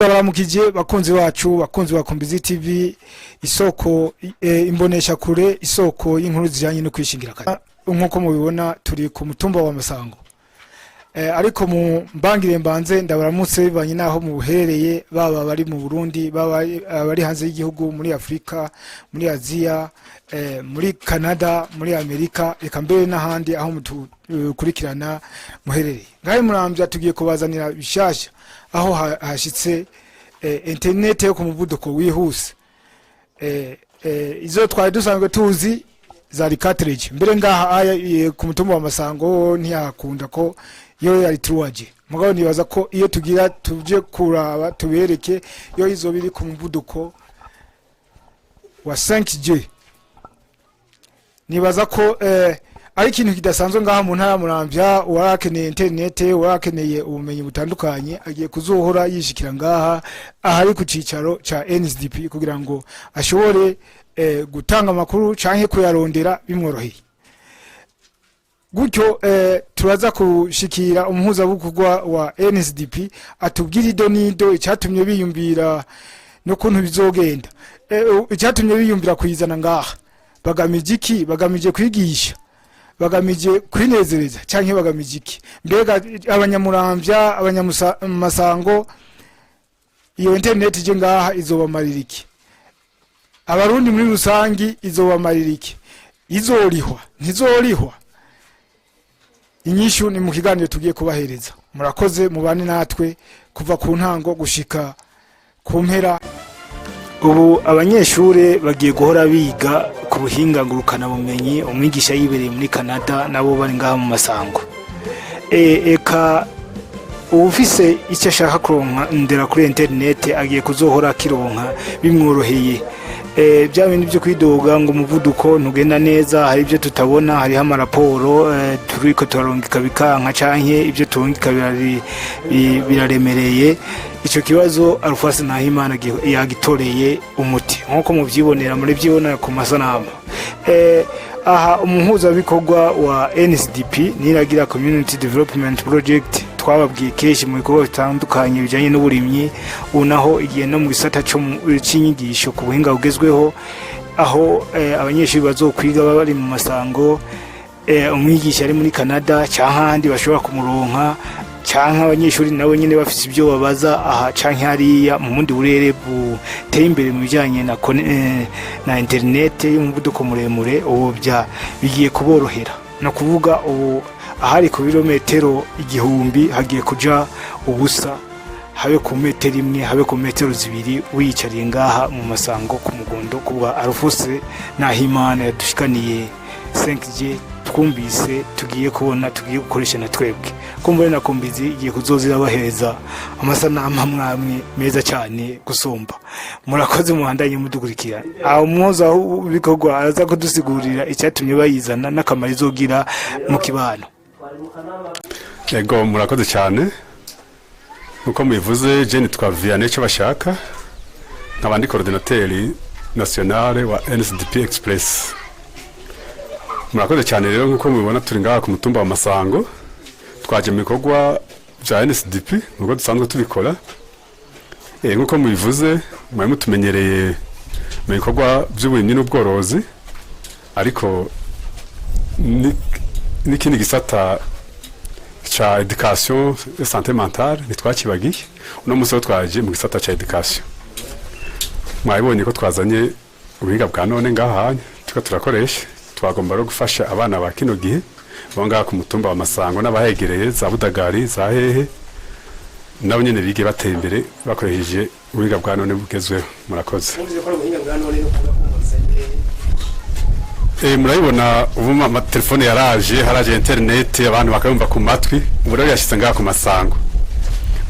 Baramukije bakunzi wacu bakunzi wa Kombizi TV isoko imbonesha kure isoko y'inkuru zijanye no kwishingira kare nkuko mubibona turi ku mutumba wa Masango ariko mu mbangire mbanze ndabaramutse bibanye naho mu buhereye baba bari mu Burundi baba bari hanze y'igihugu muri Afrika muri Aziya muri Canada muri Amerika eka mbere n'ahandi aho mukurikirana muherereye ngahe muramvya tugiye kubazanira bishasha aho hashitse internet yo ku muvuduko wihuse izo twari dusanzwe tuzi za cartridge mbere ngaha ku mutumba wa Masango ntiyakunda ko yo yari truwaje mugabo nibaza ko iyo tugira tuje kuraba tubereke yo izo biri ku muvuduko wa 5G nibaza ko ari ikintu kidasanzwe ngaha mu ntara muramvya warakeneye internet warakeneye ubumenyi butandukanye agiye kuzohora yishikira ngaha ahari ku cicaro ca NCDP kugira ngo ashobore gutanga makuru canke kuyarondera bimworoheye gutyo turaza kushikira umuhuza bukugwa wa NCDP atubwira idonido icyatumye biyumvira no kuntu bizogenda icyatumye biyumvira kuyizana ngaha bagamije kwigisha bagamije kwinezereza canke bagamije iki mbega abanyamuramvya abanyamasango iyo internet je ngaha izobamarira iki abarundi muri rusangi izobamarira iki izorihwa ntizorihwa inyishu ni mu kiganiro tugiye kubahereza murakoze mubane natwe kuva ku ntango gushika ku mpera ubu abanyeshure bagiye guhora biga ku buhinga ngurukana bumenyi umwigisha yibereye muri Canada nabo bari ngaha mu Masango eka ufise icyo ashaka kuronka ndera kuri internet agiye kuzohora kironka bimworoheye bya bintu byo kwidoga ngo umuvuduko ntugenda neza hari ibyo tutabona hari amaraporo turiko turarungika bikanka canke ibyo turungika biraremereye ico kibazo Alphonse Nahimana yagitoreye umuti nkuko muvyibonera muri byibonera ku masanamu aha umuhuza bikorwa wa NCDP niragira Community Development Project twababwiye keshi mu bikorwa bitandukanye bijanye n'uburimyi unaho igiye no mu gisata cy'inyigisho ku buhinga bugezweho aho abanyeshuri bazokwiga bari mu Masango umwigisha ari muri Canada cyahandi bashobora kumuronka canke abanyeshuri nabo nyene bafite ibyo babaza aha canke hariya mu mundi burere buteye imbere mu bijanye na internet y'umuvuduko muremure ubu bigiye kuborohera no kuvuga ubu ahari ku birometero 1000 hagiye kuja ubusa habe ku metero imwe habe ku metero 2 wiyicariye ngaha mu Masango ku mugondo kuba Alphonse Nahimana yadushikaniye 5G twumvise tugiye kubona tugiye gukoresha na twebwe kumbure na Kombizi igiye kuzozira bahereza amasanamu amwe meza cyane gusumba murakoze muhandanye mudukurikira aho muhoza bikorwa aza kudusigurira icyatumye bayizana n'akamaro izogira mu kibano yego murakoze cyane uko mubivuze je nitwa Vianney cyo bashaka nkabandi coordinateur national wa NCDP Express murakoze cyane rero nkuko mubibona turi ngaha ku mutumba wa Masango twaje mu bikorwa bya NCDP nubwo dusanzwe tubikora nkuko mubivuze mwari mutumenyereye mu bikorwa by'uburimyi n'ubworozi ariko n'ikindi gisata cha education et santé mentale nitwakibagiye uno muso twaje mu gisata cha education mwabonye ko twazanye ubuhinga bwa none ngaha tuko turakoresha twagomba ro gufasha abana ba kino gihe bonga ku mutumba wa Masango n'abahegereye za Budagari za hehe nabo nyene bige bateye imbere bakoresheje ubuhinga bwa none bugezweho murakoze murayibona ubu ma telefone yaraje haraje internet abantu bakayumva ku matwi ubu rero yashitse ngaha ku Masango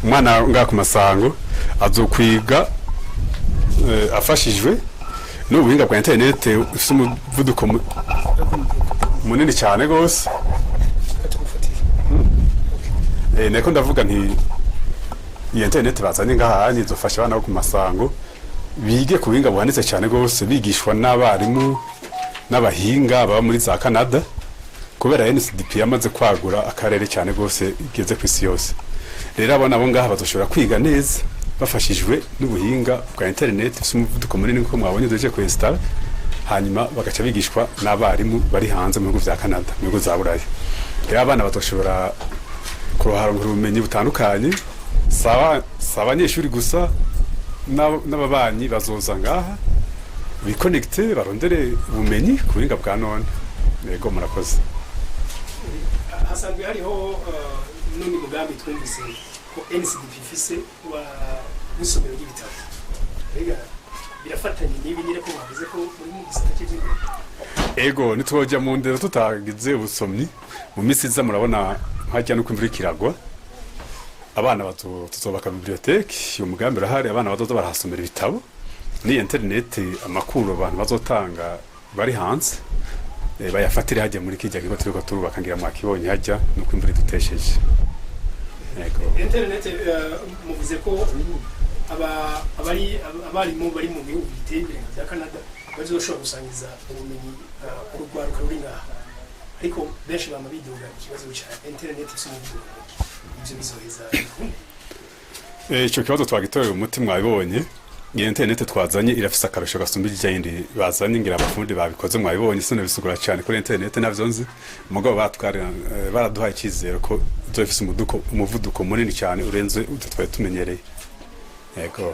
umwana ngaha ku Masango azokwiga afashijwe n'ubuhinga bwa internet ufite umuvuduko munini cyane gose nako ndavuga nti iyi internet bazanye ngaha nizofasha abana ku Masango bige ku buhinga buhanitse cyane gose bigishwa n'abarimu n'abahinga baba muri za Canada kubera NCDP yamaze kwagura akarere cyane gose igeze ku isi yose rero abana bo ngaha bazoshobora kwiga neza bafashijwe n'ubuhinga bwa internet umuvuduko munini nko mwabonye duje ku install hanyuma bagaca bigishwa n'abarimu bari hanze mu bihugu vya Canada mu bihugu za Burayi rero abana batoshobora kurohara ubumenyi butandukanye sawa abanyeshuri gusa n'ababanyi bazoza ngaha biconnecte barondere ubumenyi ku buhinga bwa none yego murakoze hasanzwe hariho n'undi mugambi twumvise ko NCDP ifise wa n'isomero ry'ibitabo rega birafatanye n'ibi nyine ko bavuze ko muri mu gisata cy'indero ego nitwoja mu ndero tutagize ubusomyi mu minsi iza murabona hajya no kwimvura ikiragwa abana tuzobaka bibliothèque uyu mugambi urahari abana bazoza barahasomera ibitabo ni internet amakuru abantu bazotanga bari hanze bayafatire hajya muri kijya kigo turiko turubaka ngira mwakibonye hajya no kwimvura dutesheje yego internet muvuze ko abarimu bari mu bihugu biteye imbere bya Canada bazoshobora gusangiza ubumenyi urugwaruka ruri ngaha ariko benshi bama bidoga ikibazo cya internet cy'umuvuduko ibyo bizoheza icyo kibazo twagitorera umuti mwabibonye iyi internet twazanye irafise akarusho gasumba ijyindi bazanye ngira abafundi babikoze mwabibonye sone bisugura cyane kuri internet navyo nzi mugabo baraduhaye ikizero ko izofise umuvuduko munini cyane urenze utwo tumenyereye yego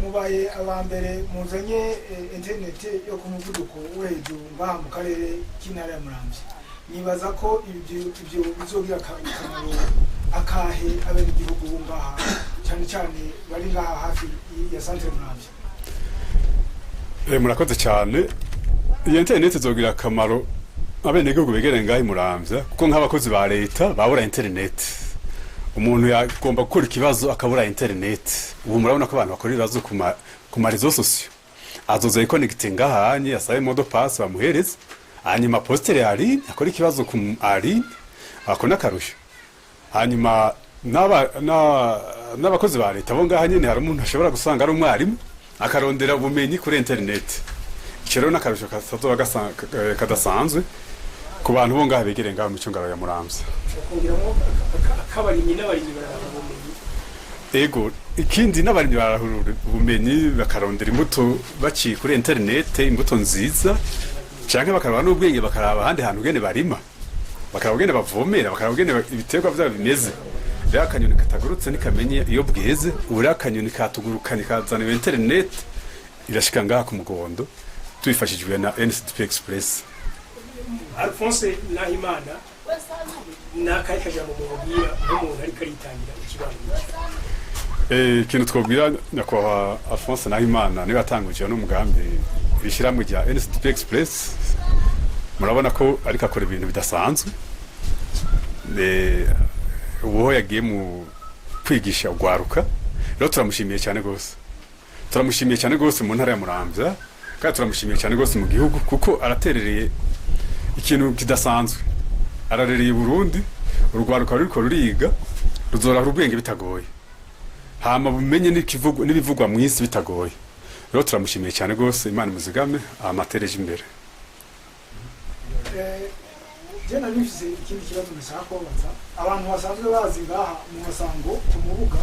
mubaye abambere muzanye internet yo ku muvuduko wo hejuru ngaha mu karere k'intara ya Muramvya nibaza ko ibyo bizogira akamaro akahe abene igihugu ngaha cyane bari ngaha hafi ya centre Muramvya murakoze cyane iyi internet izogira akamaro abene igihugu begereye ngaha Muramvya kuko nk'abakozi ba leta babura internet umuntu yagomba gukora ikibazo akabura internet ubu murabona ko abantu bakora ibibazo ku marezo sosiyo azoza yiconnecte ngahanye asabe modo pass bamuhereza hanyuma postere yari akora ikibazo ku ari akona karusho hanyuma n'abakozi ba leta bo ngahanye ni hari umuntu ashobora gusanga ari umwarimu akarondera ubumenyi kuri internet ikero n'akarusho kazoba kadasanzwe ku bantu bo ngaha begereye ngaha mu cyungaro ya Muramvya akabarimyi n'abarimyi barabumenyi ego ikindi n'abarimyi barahurura ubumenyi bakarondera imbuto baciye kuri internet imbuto nziza canke bakaraba n'ubwenge bakaraba ahandi hantu gene barima bakaraba gene bavomera bakaraba gene ibiterwa vyabo bimeze rero akanyoni katagurutse nikamenye iyo bweze uri akanyoni katugurukanye kazana internet irashika ngaha ku mugondo tubifashijwe na NCDP Express Alphonse Nahimana nakayikaja mu mubwira n'umuntu ari karitangira ikibanza ikintu twobwira nyakwa Alphonse Nahimana niwe atanguje n'umugambi bishira mu rya NCDP Express murabona ko ariko akora ibintu bidasanzwe ubu yagiye mu kwigisha ugwaruka rero turamushimiye cyane gose mu ntara ya Muramvya kandi turamushimiye cyane gose mu gihugu kuko araterereye ikintu kidasanzwe ararereye Burundi urugwaruka ruriko ruriga ruzora ubwenge bitagoye hama bumenye n'ibivugwa mu isi bitagoye rero turamushimiye cyane gose Imana muzigame amatereje imbere jena nifise ikindi kibazo nshaka kubaza abantu basanzwe bazi ngaha mu Masango tumubuga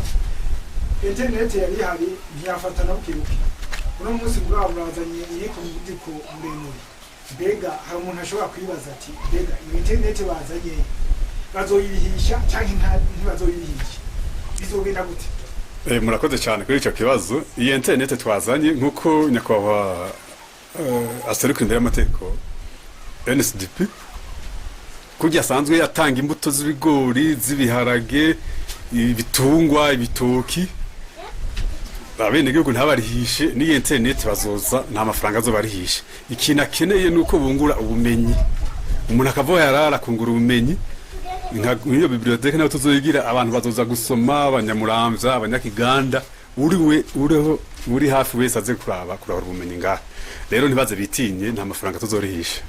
internet yari hari ntiyafatana bukiruki uno munsi bwa burazanye yiko mudiko muremure mbega hari umuntu ashobora kwibaza ati mbega iyo internet bazanye bazoyihisha cyangwa ntibazoyihisha bizogenda gute murakoze cyane kuri icyo kibazo iyi internet twazanye nkuko nyakwaha aseruka imbere y'amategeko NCDP kujya asanzwe yatanga imbuto z'ibigori z'ibiharage ibitungwa ibitoki abene gihugu ntabarihishe ni internet bazoza nta mafaranga zo barihishe ikintu akeneye nuko bungura ubumenyi umuntu akava yarara kungura ubumenyi nk'iyo bibliothèque nayo tuzoyigira abantu bazoza gusoma abanyamuramvya abanyakiganda uri hafi wese aze kuraba ubumenyi ngaha rero ntibaze bitinye nta mafaranga tuzorihisha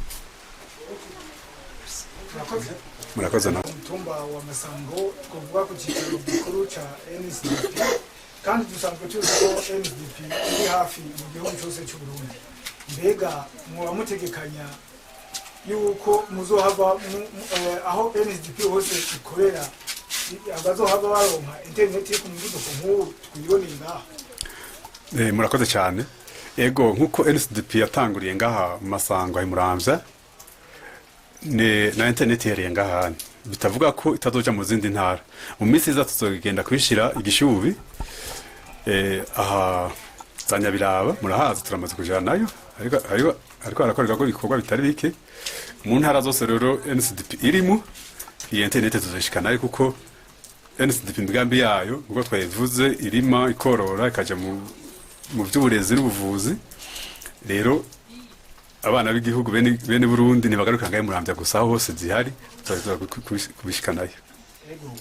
murakoze na mutumba wa Masango kuvuga ku cyicaro gikuru ca NCDP kandi dusanzwe tuzi ko NCDP iri hafi mu gihugu cyose cy'u Burundi mbega muba mutegekanya yuko muzohava aho NCDP hose ikorera abazohava baronka internet yo ku muvuduko nk'uwo twiboneye ngaha. Murakoze cyane. Ego nkuko NCDP yatanguriye ngaha mu Masango ya muramvya na internet yari ngaha bitavuga ko itazoja mu zindi ntara. Mu minsi iza tuzogenda kwishira igishubi aha Zanyabiraba murahazi turamaze kujana nayo ariko arakorera ko ibikorwa bitari bike mu ntara zose. Rero NCDP irimo iyi internet tuzoshikana ariko kuko NCDP imigambi yayo ubwo twayivuze irima ikorora ikaja mu by'uburezi n'ubuvuzi. Rero abana b'igihugu bene Burundi ntibagaruka ngaye muramvya gusa hose zihari kubishikanayo. Ego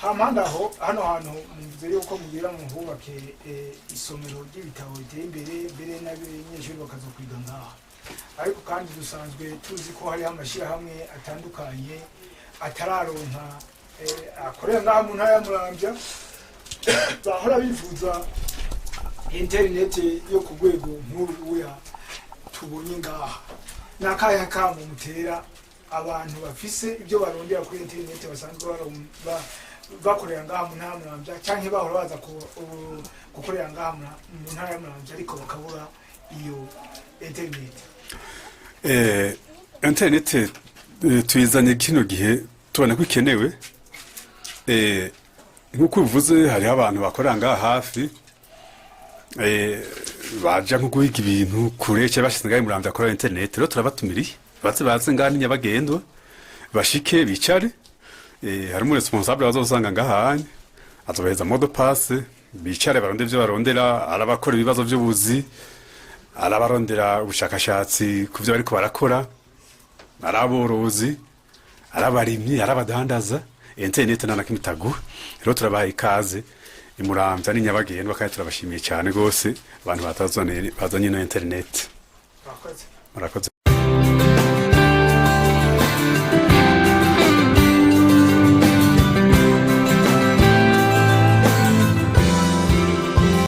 hamandaho hano hantu mvuze yuko mugira mu hubake isomero ry'ibitabo biteye imbere n'abanyeshuri bakazokwiga ngaha, ariko kandi dusanzwe tuzi ko hari amashirahamwe atandukanye atararonka akorera ngaha mu ntara ya Muramvya bahora bifuza internet yo ku rwego nk'uruya tubonye ngaha. Nakaya kamo mutera abantu bafise ibyo barondera kuri internet basanzwe bakorera ngaha mu ntara ya Muramvya canke bahora baza gukorera ngaha mu ntara ya Muramvya ariko bakabura iyo internet. Internet tuyizanye kino gihe tubona ko ikenewe. Nkuko uvuze hari abantu bakorera ngaha hafi baja nko guhiga ibintu kureche bashize ngahe muramvya akora internet. Rero turabatumiriye baze ngaha Nyabagendwa bashike bicare. Hari mu responsable bazosanga ngaha azoheza modo passe bicare baronde ivyo barondera, arabakora ibibazo by'ubuzi, arabarondera ubushakashatsi kuvyo bariko barakora, araborozi, arabarimyi, arabadandaza. Internet nana kimitagu. Rero turabaye ikaze imuramvya ni Nyabagendwa kandi turabashimiye cyane gose abantu bazanye no internet. Murakoze. Murakoze.